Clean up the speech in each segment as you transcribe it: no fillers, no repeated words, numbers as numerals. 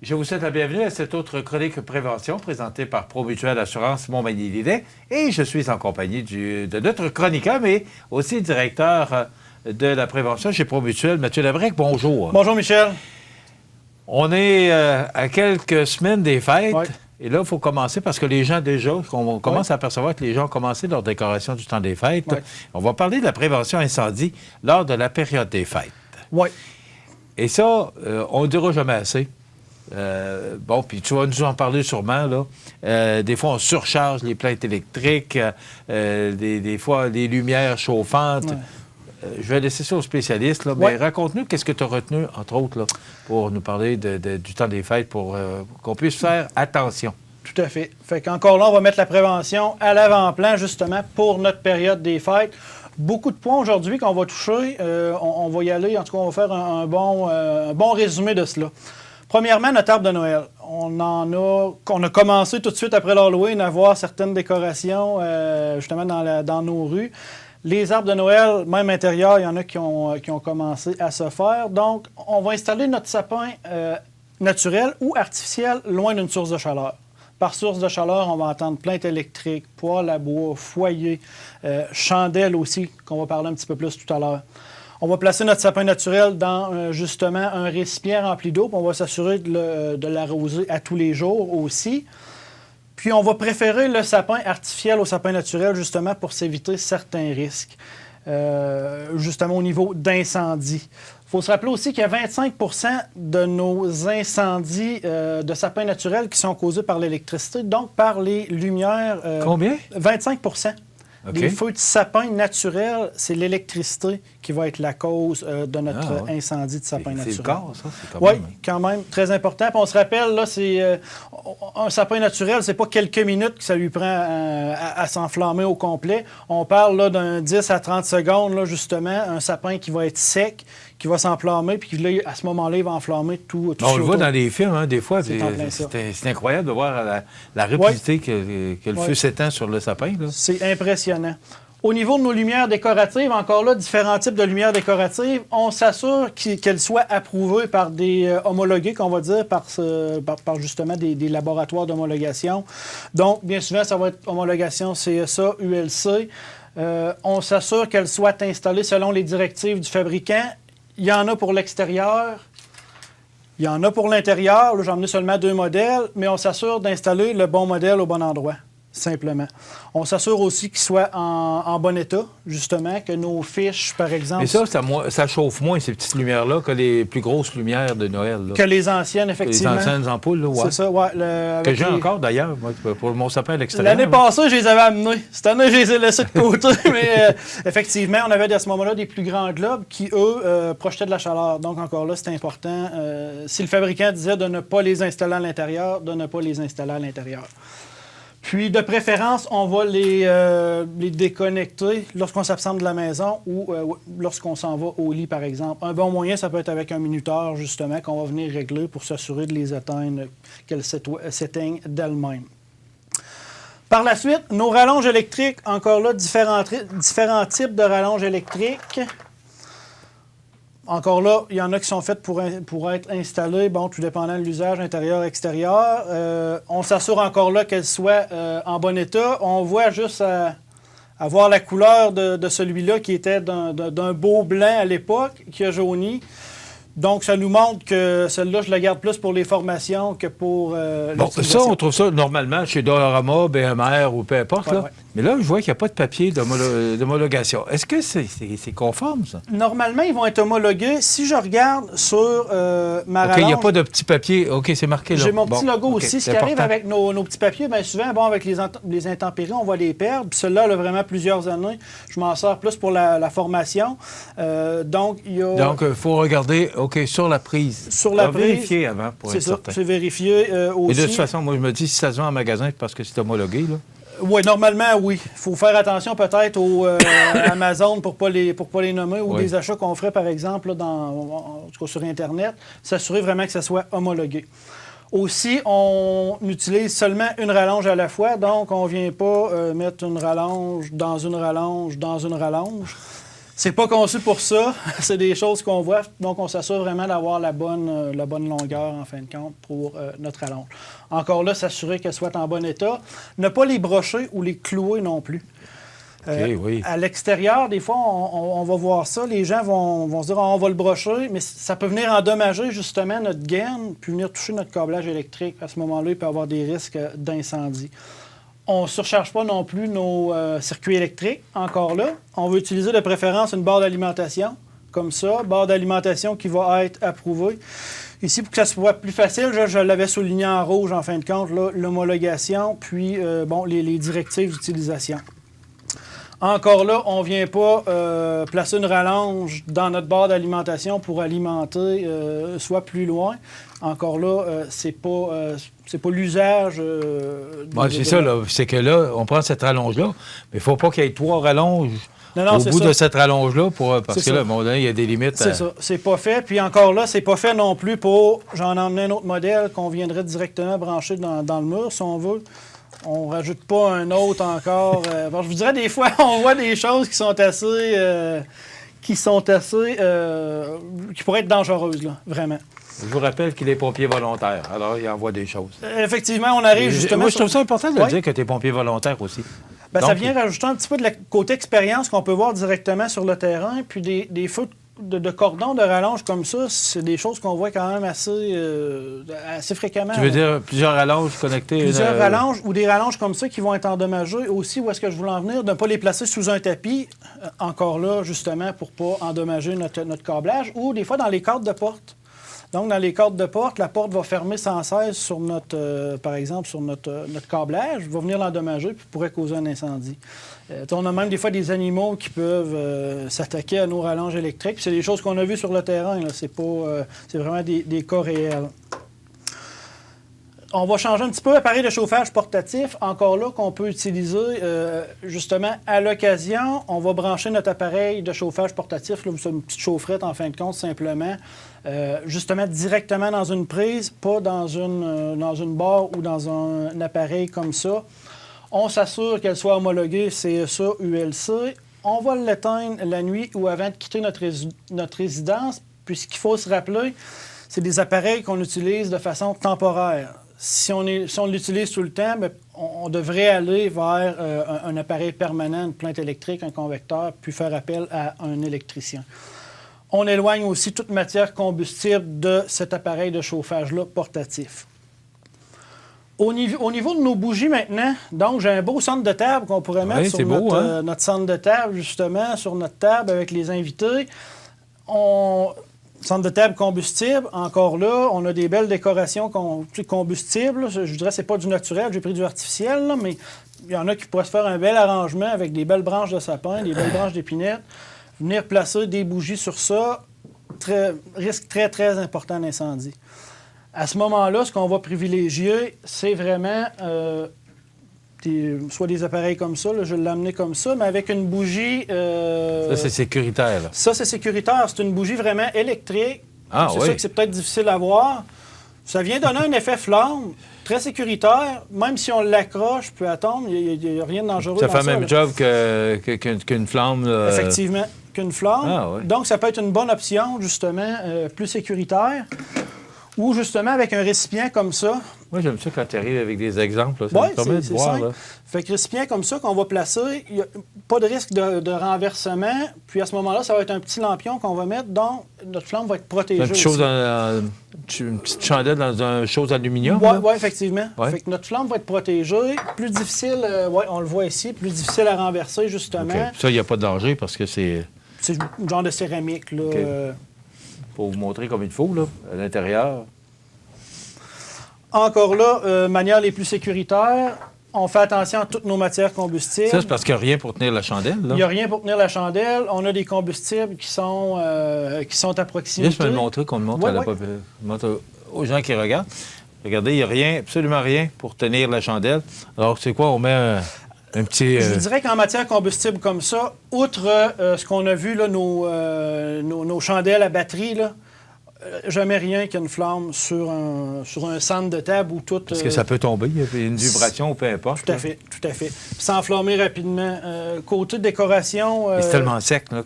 Je vous souhaite la bienvenue à cette autre chronique prévention présentée par Promutuelle Assurance Montmagny-Lillet. Et je suis en compagnie de notre chroniqueur, mais aussi directeur de la prévention chez Promutuelle, Mathieu Labrec. Bonjour. Bonjour, Michel. On est à quelques semaines des fêtes. Ouais. Et là, il faut commencer parce que les gens déjà, on commence à apercevoir que les gens ont commencé leur décoration du temps des fêtes. Ouais. On va parler de la prévention incendie lors de la période des fêtes. Oui. Et ça, on ne dira jamais assez. Bon, puis tu vas nous en parler sûrement, là. Des fois, on surcharge les plaintes électriques, des fois, les lumières chauffantes. Ouais. Je vais laisser ça aux spécialistes, là. Ouais. Mais raconte-nous qu'est-ce que tu as retenu, entre autres, là, pour nous parler du temps des fêtes, pour qu'on puisse faire attention. Tout à fait. Fait qu'encore là, on va mettre la prévention à l'avant-plan, justement, pour notre période des fêtes. Beaucoup de points aujourd'hui qu'on va toucher. On va y aller. En tout cas, on va faire un bon résumé de cela. Premièrement, notre arbre de Noël. On a commencé tout de suite après l'Halloween à voir certaines décorations, justement, dans nos rues. Les arbres de Noël, même intérieurs, il y en a qui ont commencé à se faire. Donc, on va installer notre sapin naturel ou artificiel loin d'une source de chaleur. Par source de chaleur, on va entendre plaintes électriques, poêle à bois, foyer, chandelle aussi, qu'on va parler un petit peu plus tout à l'heure. On va placer notre sapin naturel dans, justement, un récipient rempli d'eau, puis on va s'assurer de l'arroser à tous les jours aussi. Puis on va préférer le sapin artificiel au sapin naturel, justement, pour s'éviter certains risques, justement au niveau d'incendie. Il faut se rappeler aussi qu'il y a 25 de nos incendies de sapins naturels qui sont causés par l'électricité, donc par les lumières. Combien? 25 Okay. Les feux de sapin naturels, c'est l'électricité qui va être la cause de notre incendie de sapin naturel. C'est le cas, ça? Oui, quand même, très important. Puis on se rappelle, là, c'est un sapin naturel, c'est pas quelques minutes que ça lui prend à s'enflammer au complet. On parle là d'un 10 à 30 secondes, là, justement, un sapin qui va être sec, qui va s'enflammer, puis là, à ce moment-là, il va enflammer tout On le voit dans les films, hein, des fois. C'est incroyable de voir la rapidité que le feu s'étend sur le sapin. Là. C'est impressionnant. Au niveau de nos lumières décoratives, encore là, différents types de lumières décoratives, on s'assure qu'elles soient approuvées par des homologués, qu'on va dire, par justement des laboratoires d'homologation. Donc, bien souvent, ça va être homologation CSA, ULC. On s'assure qu'elles soient installées selon les directives du fabricant. Il y en a pour l'extérieur, il y en a pour l'intérieur. Là, j'ai emmené seulement 2 modèles, mais on s'assure d'installer le bon modèle au bon endroit, simplement. On s'assure aussi qu'il soit en bon état, justement, que nos fiches, par exemple... Mais ça chauffe moins, ces petites lumières-là, que les plus grosses lumières de Noël. Là. Que les anciennes, effectivement. Les anciennes ampoules, là, ouais. C'est ça, ouais. Que j'ai encore, d'ailleurs, moi, pour mon sapin à l'extérieur. L'année passée, je les avais amenés. Cette année, je les ai laissés de côté. Mais effectivement, on avait à ce moment-là des plus grands globes qui, eux, projetaient de la chaleur. Donc, encore là, c'est important. Si le fabricant disait de ne pas les installer à l'intérieur, de ne pas les installer à l'intérieur. Puis, de préférence, on va les déconnecter lorsqu'on s'absente de la maison ou lorsqu'on s'en va au lit, par exemple. Un bon moyen, ça peut être avec un minuteur, justement, qu'on va venir régler pour s'assurer de les éteindre, qu'elles s'éteignent d'elles-mêmes. Par la suite, nos rallonges électriques, encore là, différents types de rallonges électriques. Encore là, il y en a qui sont faites pour être installées, bon, tout dépendant de l'usage intérieur-extérieur. On s'assure encore là qu'elles soient en bon état. On voit juste à voir la couleur de celui-là qui était d'un beau blanc à l'époque, qui a jauni. Donc, ça nous montre que celle-là, je la garde plus pour les formations que pour bon, ça, on trouve ça normalement chez Dollarama, BMR ou peu importe. Là. Mais là, je vois qu'il n'y a pas de papier d'homologation. Est-ce que c'est conforme, ça? Normalement, ils vont être homologués. Si je regarde sur ma rallonge... OK, il n'y a pas de petit papier. OK, c'est marqué là. J'ai mon petit logo aussi. Ce qui arrive avec nos petits papiers, bien souvent, bon, avec les intempéries, on va les perdre. Puis celui-là, a vraiment plusieurs années. Je m'en sers plus pour la formation. Donc, il y a... Donc, il faut regarder... OK, sur la prise. Sur la prise. Vérifier avant pour être certain. C'est vérifié aussi. Et de toute façon, moi, je me dis, si ça se vend en magasin, c'est parce que c'est homologué, là. Oui, normalement, oui. Il faut faire attention peut-être au Amazon pour pas les nommer ou des achats qu'on ferait, par exemple, là, en tout cas sur Internet. S'assurer vraiment que ça soit homologué. Aussi, on utilise seulement une rallonge à la fois, donc on ne vient pas mettre une rallonge dans une rallonge dans une rallonge. C'est pas conçu pour ça. C'est des choses qu'on voit. Donc, on s'assure vraiment d'avoir la bonne longueur, en fin de compte, pour notre rallonge. Encore là, s'assurer qu'elle soit en bon état. Ne pas les brocher ou les clouer non plus. Oui. À l'extérieur, des fois, on va voir ça. Les gens vont se dire on va le brocher, mais ça peut venir endommager justement notre gaine, puis venir toucher notre câblage électrique. À ce moment-là, il peut y avoir des risques d'incendie. On ne surcharge pas non plus nos circuits électriques. Encore là, on veut utiliser de préférence une barre d'alimentation, comme ça, barre d'alimentation qui va être approuvée. Ici, pour que ça soit plus facile, je l'avais souligné en rouge, en fin de compte, l'homologation, puis les directives d'utilisation. Encore là, on ne vient pas placer une rallonge dans notre barre d'alimentation pour alimenter soit plus loin. Encore là, c'est pas l'usage. C'est ça, là. C'est que là, on prend cette rallonge-là, mais il ne faut pas qu'il y ait 3 rallonges au bout de cette rallonge-là, parce que là, à un moment donné, il y a des limites. C'est ça. C'est pas fait. Puis encore là, c'est pas fait non plus pour. J'en ai emmené un autre modèle qu'on viendrait directement brancher dans le mur, si on veut. On rajoute pas un autre encore. Je vous dirais, des fois, on voit des choses qui sont assez... qui pourraient être dangereuses, là, vraiment. Je vous rappelle qu'il est pompier volontaire, alors il envoie des choses. Effectivement, on arrive justement... Moi, je trouve ça important de dire que tu es pompier volontaire aussi. Bien, ça vient rajouter un petit peu de la côté expérience qu'on peut voir directement sur le terrain, puis des feux de cordon de rallonge comme ça, c'est des choses qu'on voit quand même assez fréquemment. Tu veux dire plusieurs rallonges connectées? Plusieurs rallonges ou des rallonges comme ça qui vont être endommagées. Aussi, où est-ce que je voulais en venir? De ne pas les placer sous un tapis, encore là, justement, pour ne pas endommager notre câblage, ou des fois dans les cadres de porte. Donc, dans les cadres de porte, la porte va fermer sans cesse sur par exemple, sur notre câblage, va venir l'endommager puis pourrait causer un incendie. On a même des fois des animaux qui peuvent s'attaquer à nos rallonges électriques. C'est des choses qu'on a vues sur le terrain. C'est vraiment des cas réels. On va changer un petit peu l'appareil de chauffage portatif, encore là, qu'on peut utiliser justement à l'occasion. On va brancher notre appareil de chauffage portatif, là, c'est une petite chaufferette en fin de compte, simplement, justement directement dans une prise, pas dans une barre ou dans un appareil comme ça. On s'assure qu'elle soit homologuée CSA, ULC. On va l'éteindre la nuit ou avant de quitter notre résidence, puisqu'il faut se rappeler, c'est des appareils qu'on utilise de façon temporaire. Si on l'utilise tout le temps, bien, on devrait aller vers un appareil permanent, une plainte électrique, un convecteur, puis faire appel à un électricien. On éloigne aussi toute matière combustible de cet appareil de chauffage-là portatif. Au niveau de nos bougies maintenant, donc j'ai un beau centre de table qu'on pourrait mettre sur notre centre de table, justement, sur notre table avec les invités. Centre de table combustible, encore là, on a des belles décorations combustibles. Je dirais que ce n'est pas du naturel, j'ai pris du artificiel, là, mais il y en a qui pourraient se faire un bel arrangement avec des belles branches de sapin, des belles branches d'épinette. Venir placer des bougies sur ça, risque très, très important d'incendie. À ce moment-là, ce qu'on va privilégier, c'est vraiment soit des appareils comme ça, là, je l'ai amené comme ça, mais avec une bougie... ça, c'est sécuritaire. Là. Ça, c'est sécuritaire. C'est une bougie vraiment électrique. Ah, c'est ça que c'est peut-être difficile à voir. Ça vient donner un effet flamme, très sécuritaire. Même si on l'accroche, peut attendre, il n'y a rien de dangereux ça dans fait ça. le même job qu'une flamme. Effectivement, qu'une flamme. Ah, oui. Donc, ça peut être une bonne option, justement, plus sécuritaire. Ou justement avec un récipient comme ça. Moi, j'aime ça quand tu arrives avec des exemples. Là. Ça Oui, me permet de voir. Là. Fait que récipient comme ça qu'on va placer, il n'y a pas de risque de renversement. Puis à ce moment-là, ça va être un petit lampion qu'on va mettre, donc notre flamme va être protégée. Une petite chandelle dans une chose d'aluminium? Oui, effectivement. Ouais. Fait que notre flamme va être protégée. Plus difficile, on le voit ici, plus difficile à renverser, justement. Okay. Ça, il n'y a pas de danger parce que c'est... C'est un genre de céramique, là. Okay. Pour vous montrer comme il faut, là, à l'intérieur. Encore là, manière les plus sécuritaires, on fait attention à toutes nos matières combustibles. Ça, c'est parce qu'il n'y a rien pour tenir la chandelle, là? Il n'y a rien pour tenir la chandelle. On a des combustibles qui sont à proximité. Juste me le montrer qu'on le montre aux gens qui regardent. Regardez, il n'y a rien, absolument rien pour tenir la chandelle. Alors, c'est quoi? On met un petit... Je vous dirais qu'en matière combustible comme ça, outre ce qu'on a vu, là, nos chandelles à batterie, là, jamais rien qu'une flamme sur un centre de table où tout... Parce que ça peut tomber, il y a une vibration ou peu importe. Tout à fait, tout à fait. Puis s'enflammer rapidement. Côté décoration... c'est tellement sec, là.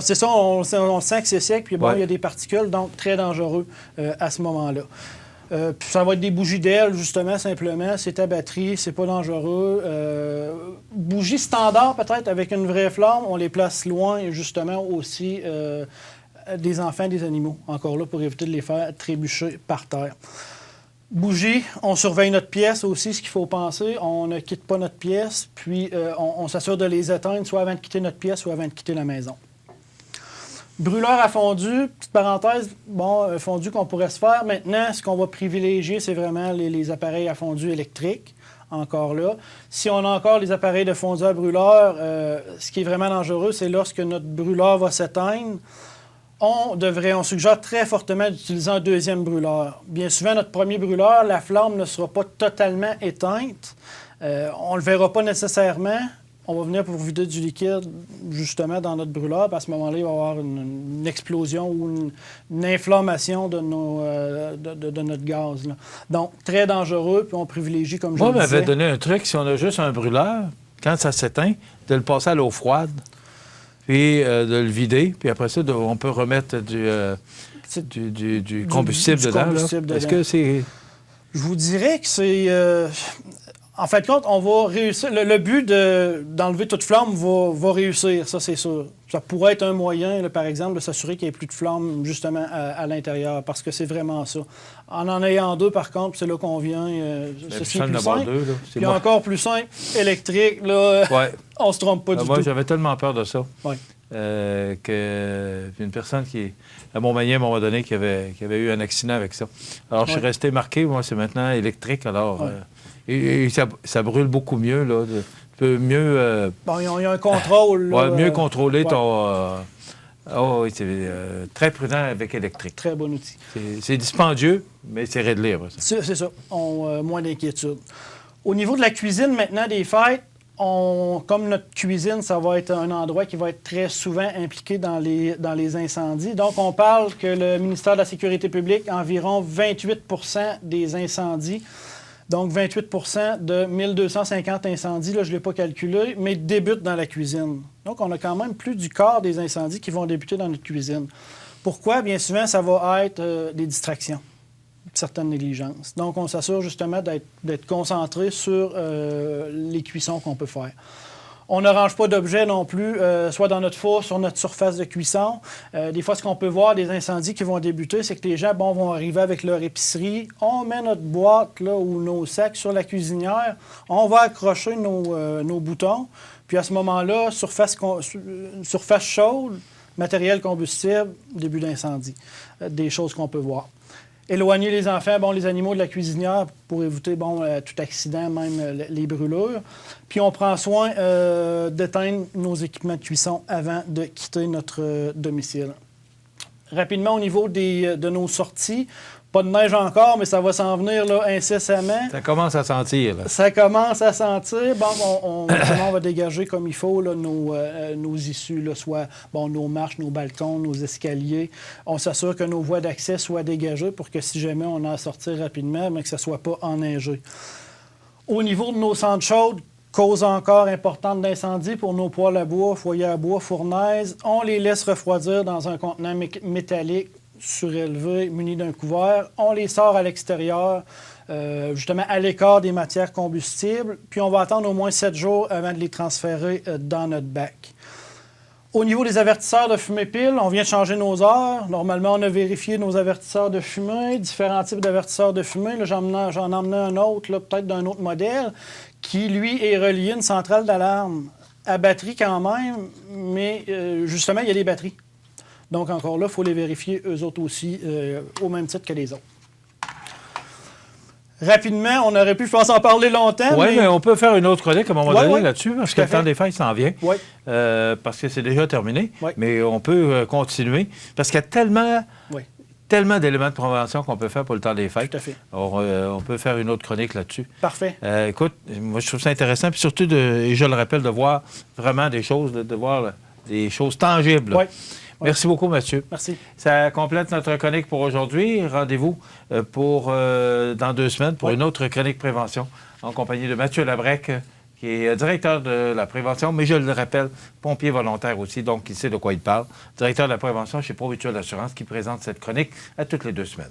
C'est ça, on sent que c'est sec, puis bon, il y a des particules, donc très dangereux à ce moment-là. Puis ça va être des bougies d'aile, justement, simplement. C'est ta batterie, c'est pas dangereux. Bougies standards, peut-être, avec une vraie flamme, on les place loin, justement, aussi des enfants, des animaux. Encore là, pour éviter de les faire trébucher par terre. Bougies, on surveille notre pièce aussi, ce qu'il faut penser. On ne quitte pas notre pièce, puis on s'assure de les éteindre, soit avant de quitter notre pièce, soit avant de quitter la maison. Brûleur à fondu, petite parenthèse, bon, fondu qu'on pourrait se faire. Maintenant, ce qu'on va privilégier, c'est vraiment les appareils à fondu électriques, encore là. Si on a encore les appareils de fondu à brûleur, ce qui est vraiment dangereux, c'est lorsque notre brûleur va s'éteindre, on suggère très fortement d'utiliser un deuxième brûleur. Bien souvent, notre premier brûleur, la flamme ne sera pas totalement éteinte. On ne le verra pas nécessairement. On va venir pour vider du liquide, justement, dans notre brûleur. Puis à ce moment-là, il va y avoir une explosion ou une inflammation de notre gaz, là. Donc, très dangereux, puis on privilégie, comme je le disais... Moi, m'avait donné un truc, si on a juste un brûleur, quand ça s'éteint, de le passer à l'eau froide, puis de le vider, puis après ça, on peut remettre du combustible dedans. Est-ce que c'est... Je vous dirais que c'est... En fin de compte, on va réussir. Le but d'enlever toute flamme va réussir, ça c'est sûr. Ça pourrait être un moyen, là, par exemple, de s'assurer qu'il n'y ait plus de flamme justement à l'intérieur, parce que c'est vraiment ça. En ayant deux, par contre, c'est là qu'on vient. Ceci est plus simple. Puis encore plus simple, électrique, là, on ne se trompe pas du tout. Moi, j'avais tellement peur de ça. Ouais. Qu'une personne à Montmagny, à un moment donné, qui avait eu un accident avec ça. Alors, je suis resté marqué. Moi, c'est maintenant électrique, alors... Et ça brûle beaucoup mieux, là. Tu peux mieux... Bon, il y a un contrôle. Là, mieux contrôler ton... c'est très prudent avec électrique. Très bon outil. C'est dispendieux, mais c'est réglé après ça. C'est ça. Moins d'inquiétude. Au niveau de la cuisine, maintenant, des fêtes, comme notre cuisine, ça va être un endroit qui va être très souvent impliqué dans les incendies. Donc, on parle que le ministère de la Sécurité publique, environ 28 des incendies, donc 28 de 1250 incendies, là, je ne l'ai pas calculé, mais débutent dans la cuisine. Donc, on a quand même plus du quart des incendies qui vont débuter dans notre cuisine. Pourquoi? Bien souvent, ça va être des distractions, certaines négligences. Donc, on s'assure justement d'être concentré sur les cuissons qu'on peut faire. On ne range pas d'objets non plus, soit dans notre four, sur notre surface de cuisson. Des fois, ce qu'on peut voir des incendies qui vont débuter, c'est que les gens vont arriver avec leur épicerie. On met notre boîte là, ou nos sacs sur la cuisinière. On va accrocher nos boutons. Puis à ce moment-là, surface chaude, matériel combustible, début d'incendie. Des choses qu'on peut voir. Éloigner les enfants, les animaux de la cuisinière pour éviter tout accident, même les brûlures. Puis on prend soin d'éteindre nos équipements de cuisson avant de quitter notre domicile. Rapidement, au niveau de nos sorties, pas de neige encore, mais ça va s'en venir là, incessamment. Ça commence à sentir. Là. Ça commence à sentir. On va dégager comme il faut là, nos issues, là, soit nos marches, nos balcons, nos escaliers. On s'assure que nos voies d'accès soient dégagées pour que si jamais on a à sortir rapidement, mais que ça ne soit pas enneigé. Au niveau de nos centres chaudes, cause encore importante d'incendie pour nos poêles à bois, foyers à bois, fournaises, on les laisse refroidir dans un contenant métallique surélevé, muni d'un couvert. On les sort à l'extérieur, justement à l'écart des matières combustibles, puis on va attendre au moins 7 jours avant de les transférer dans notre bac. Au niveau des avertisseurs de fumée pile, on vient de changer nos heures. Normalement, on a vérifié nos avertisseurs de fumée, différents types d'avertisseurs de fumée. Là, j'en emmenais un autre, là, peut-être d'un autre modèle, qui, lui, est relié à une centrale d'alarme. À batterie quand même, mais justement, il y a des batteries. Donc, encore là, il faut les vérifier, eux autres aussi, au même titre que les autres. Rapidement, on aurait pu, je pense, en parler longtemps. Oui, mais on peut faire une autre chronique à un moment donné là-dessus, parce que le temps des fêtes s'en vient. Oui. Parce que c'est déjà terminé. Oui. Mais on peut continuer, parce qu'il y a tellement d'éléments de prévention qu'on peut faire pour le temps des fêtes. Tout à fait. On peut faire une autre chronique là-dessus. Parfait. Écoute, moi, je trouve ça intéressant, puis surtout, et je le rappelle, de voir vraiment des choses, de voir des choses tangibles. Oui. Merci beaucoup, Mathieu. Merci. Ça complète notre chronique pour aujourd'hui. Rendez-vous dans 2 semaines pour une autre chronique prévention en compagnie de Mathieu Labrec, qui est directeur de la prévention, mais je le rappelle, pompier volontaire aussi, donc il sait de quoi il parle. Directeur de la prévention chez Promutuelle Assurance, qui présente cette chronique à toutes les 2 semaines.